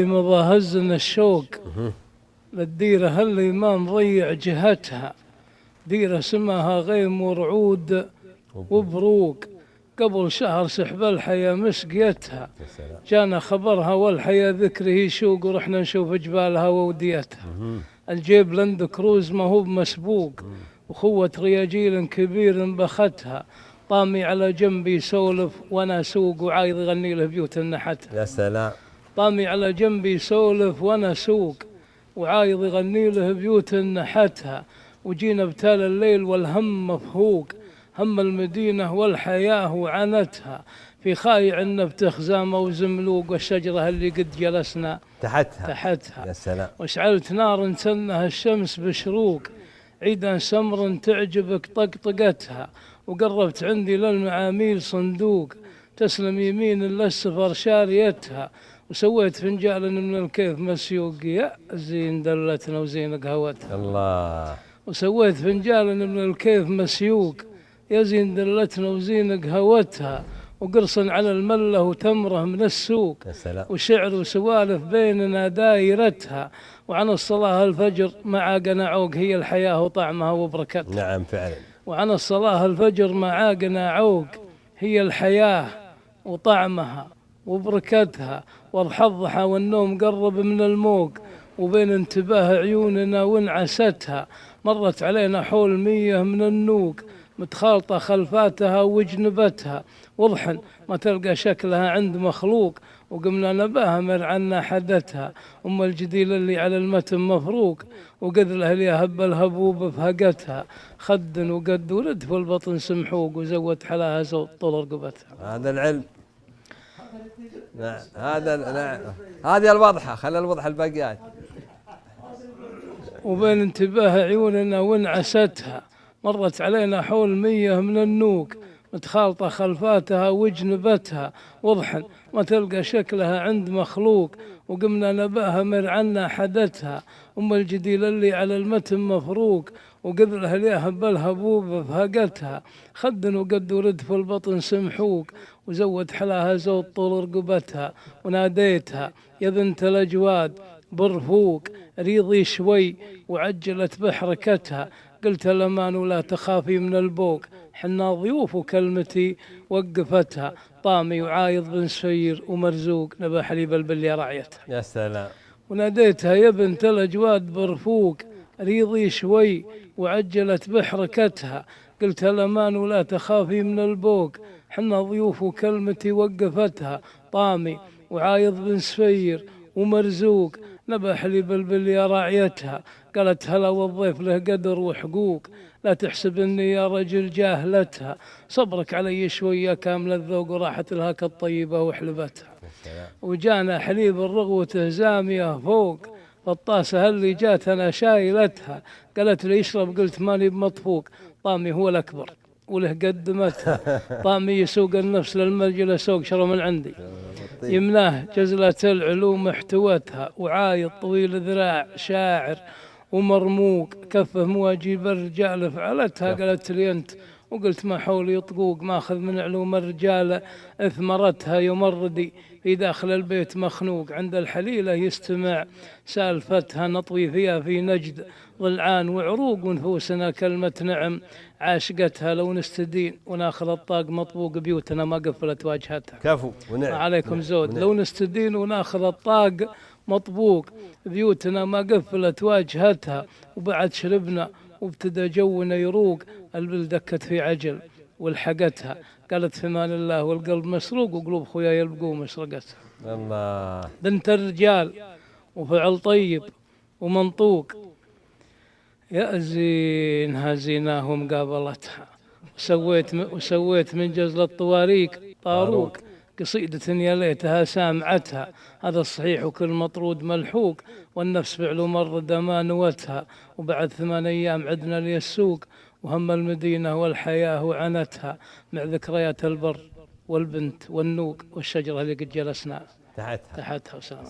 مضى هزنا الشوق للديرة هاللي ما مضيع جهتها، ديرة سماها غيم ورعود وبروق، قبل شهر سحب الحياة مسقيتها، جانا خبرها والحياة ذكره يشوق، ورحنا نشوف جبالها ووديتها. الجيب لاند كروز ما هو مسبوق، وخوة رياجيل كبير بختها، طامي على جنبي يسولف وانا اسوق، وعايض يغني له بيوت نحتها. يا سلام. طامي على جنبي يسولف وانا اسوق، وعايض يغني له بيوت نحتها. وجينا بتال الليل والهم مفهوق، هم المدينة والحياة وعنتها، في خايع النبت خزامة وزملوق، والشجرة اللي قد جلسنا تحتها. يا سلام. واشعلت نار سنها الشمس بشروق، عيدا سمر تعجبك طقطقتها، وقربت عندي للمعاميل صندوق، تسلم يمين للسفر شاريتها. وسويت فنجال من الكيف مسيوق، يا زين دلتنا وزين قهوتها. الله. وسويت فنجال من الكيف مسيوق، يا زين دلتنا وزين قهوتها. وقرص على المله وتمره من السوق، يا سلام. وشعر وسوالف بيننا دايرتها. وعن الصلاة الفجر مع قناعوق، هي الحياة وطعمها وبركتها. نعم فعلا. وعن الصلاة الفجر مع قناعوق، هي الحياة وطعمها وبركتها. والحضحى والنوم قرب من الموق، وبين انتباه عيوننا وانعستها. مرت علينا حول 100 من النوق، متخالطة خلفاتها وجنبتها، وضحا ما تلقى شكلها عند مخلوق. وقمنا نباهمر عنا حدتها، أم الجديل اللي على المتن مفروق، وقذلها اللي هب الهبوب فهقتها. خد وقد ولد في البطن سمحوق، وزود حلاها زود طول رقبتها. هذا العلم. نعم نعم هذه الواضحة، خلي الوضح الباقيات. وبين انتباه عيوننا وانعستها، مرت علينا حول 100 من النوق، متخالطة خلفاتها وجنبتها، وضحا ما تلقى شكلها عند مخلوق. وقمنا نباهمر عنا حدتها، أم الجديل اللي على المتن مفروق، وقذلها ليها بالهبوب فهقتها. خد وقد ورد في البطن سمحوق، وزود حلاها زود طول رقبتها. وناديتها يا بنت الأجواد برفوق، ريضي شوي وعجلت بحركتها. قلت الأمان ولا تخافي من البوق، حنا ضيوف وكلمتي وقفتها. طامي وعايض بن سفير ومرزوق، نبى حليب البلية رعيتها. يا سلام. وناديتها يا بنت الأجواد برفوق، ريضي شوي وعجلت بحركتها. قلت الأمان ولا تخافي من البوق، حنا ضيوف وكلمتي وقفتها. طامي وعايض بن سفير ومرزوق، نبى حليب البلية راعيتها. قالت هلا والضيف له قدر وحقوق، لا تحسب اني يا رجل جاهلتها. صبرك علي شوية كامل الذوق، وراحت لها كالطيبة وحلبتها. وجانا حليب الرغوة زامية فوق، فالطاسة اللي جات انا شايلتها. قالت لي اشرب، قلت ماني بمطفوق. طامي هو الأكبر وله قدمتها، طامي يسوق النفس للمرجلة سوق شرى من عندي، يمناه جزلة العلوم احتوتها. وعايض طويل ذراع شاعر ومرموق، كفه مواجيب الرجال فعلتها. قالت لي انت، وقلت ما حولي يطقوق، ماخذ من علوم الرجال اثمرتها. يمردي في داخل البيت مخنوق، عند الحليلة يستمع سالفتها. نطوي فيها في نجد ضلعان وعروق، ونفوسنا كلمة نعم عاشقتها. لو نستدين وناخذ الطاق مطبوق، بيوتنا ما قفلت واجهتها. كفو ونعم. ما عليكم زود. لو نستدين وناخذ الطاق مطبوق، بيوتنا ما قفلت واجهتها. وبعد شربنا وابتدى جونا يروق، البل دكت في عجل والحقتها. قالت في امان الله والقلب مسروق، وقلوب خويا يلبقوا مسرقتها. الله. بنت الرجال وفعل طيب ومنطوق، يا زين هزيناهم قابلتها. وسويت من جزل الطواريق طاروق، قصيدة يا ليتها سامعتها. هذا الصحيح وكل مطرود ملحوق، والنفس بعلوم الرد ما نوتها. وبعد 8 أيام عدنا للسوق، وهم المدينة والحياة وعنتها، مع ذكريات البر والبنت والنوق والشجرة اللي قد جلسنا تحتها. سلام.